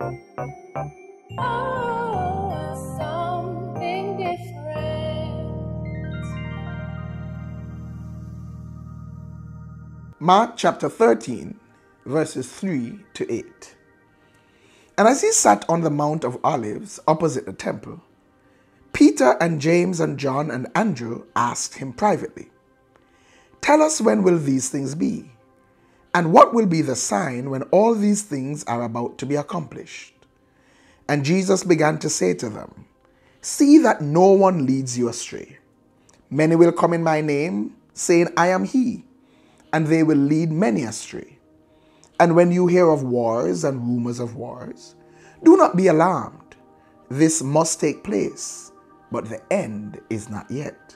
Oh, something different. Mark chapter 13, verses 3 to 8. And as he sat on the Mount of Olives opposite the temple, Peter and James and John and Andrew asked him privately, "Tell us, when will these things be? And what will be the sign when all these things are about to be accomplished?" And Jesus began to say to them, "See that no one leads you astray. Many will come in my name, saying, 'I am he,' and they will lead many astray. And when you hear of wars and rumors of wars, do not be alarmed. This must take place, but the end is not yet.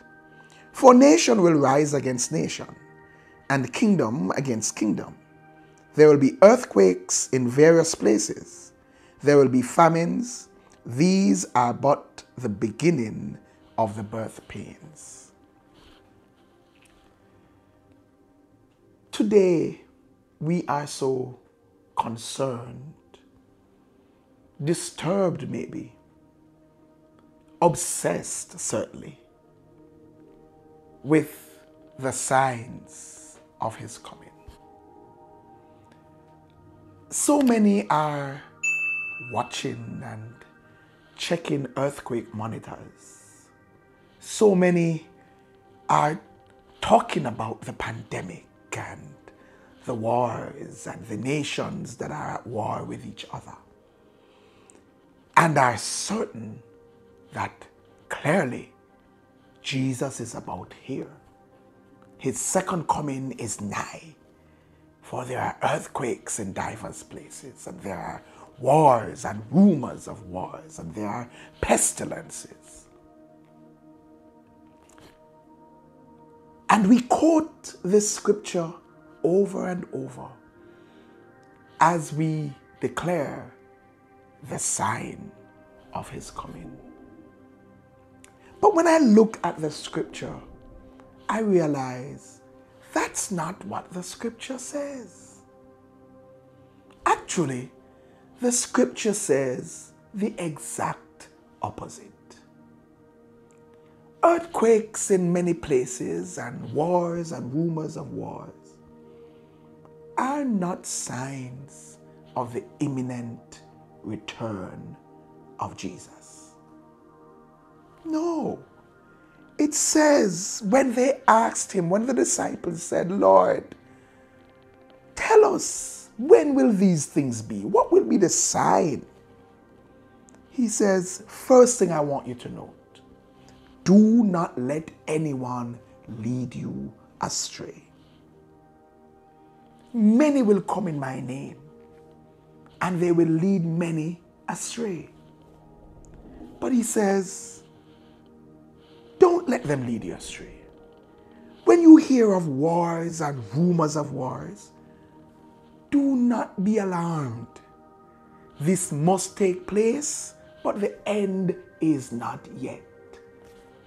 For nation will rise against nation, and kingdom against kingdom. There will be earthquakes in various places. There will be famines. These are but the beginning of the birth pains." Today, we are so concerned, disturbed maybe, obsessed certainly, with the signs of his coming. So many are watching and checking earthquake monitors. So many are talking about the pandemic and the wars and the nations that are at war with each other, and are certain that clearly Jesus is about here. His second coming is nigh, for there are earthquakes in diverse places, and there are wars and rumors of wars, and there are pestilences. And we quote this scripture over and over as we declare the sign of his coming. But when I look at the scripture, I realize that's not what the scripture says. Actually, the scripture says the exact opposite. Earthquakes in many places and wars and rumors of wars are not signs of the imminent return of Jesus. No. It says, when they asked him, when the disciples said, "Lord, tell us, when will these things be? What will be the sign?" He says, first thing I want you to note, do not let anyone lead you astray. Many will come in my name, and they will lead many astray. But he says, don't let them lead you astray. When you hear of wars and rumors of wars, do not be alarmed. This must take place, but the end is not yet.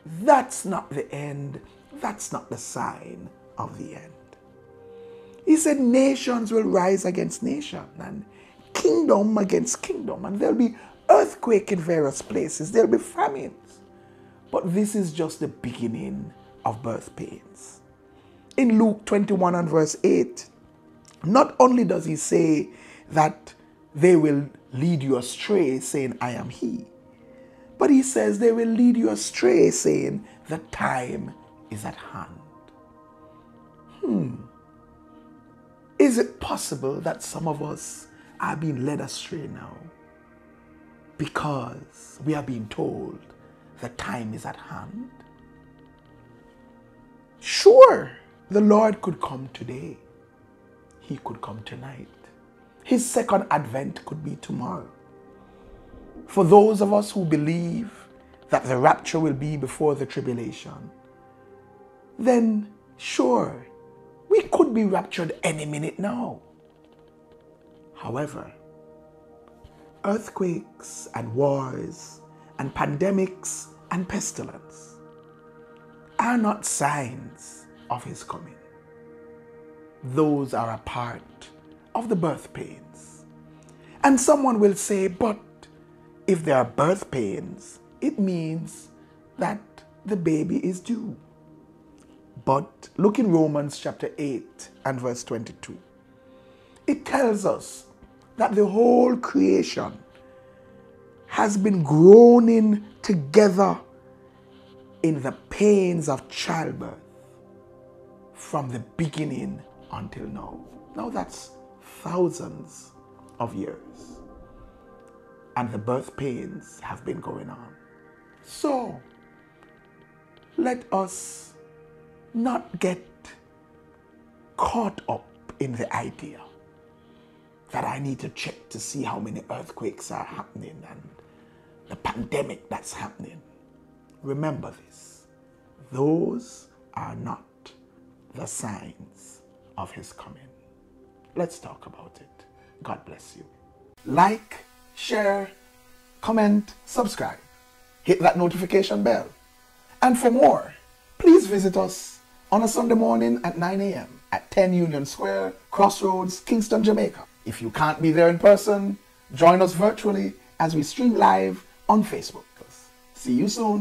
That's not the end. That's not the sign of the end. He said nations will rise against nation and kingdom against kingdom, and there'll be earthquake in various places. There'll be famines. But this is just the beginning of birth pains. In Luke 21 and verse 8, not only does he say that they will lead you astray, saying, "I am he," but he says they will lead you astray, saying, "The time is at hand." Is it possible that some of us are being led astray now because we are being told the time is at hand? Sure, the Lord could come today. He could come tonight. His second advent could be tomorrow. For those of us who believe that the rapture will be before the tribulation, then sure, we could be raptured any minute now. However, earthquakes and wars and pandemics and pestilence are not signs of his coming. Those are a part of the birth pains. And someone will say, but if there are birth pains, it means that the baby is due. But look in Romans chapter 8 and verse 22. It tells us that the whole creation has been groaning together in the pains of childbirth from the beginning until now. Now that's thousands of years. And the birth pains have been going on. So, let us not get caught up in the idea that I need to check to see how many earthquakes are happening and the pandemic that's happening. Remember this. Those are not the signs of his coming. Let's talk about it. God bless you. Like, share, comment, subscribe. Hit that notification bell. And for more, please visit us on a Sunday morning at 9 a.m. at 10 Union Square, Crossroads, Kingston, Jamaica. If you can't be there in person, join us virtually as we stream live on Facebook. See you soon.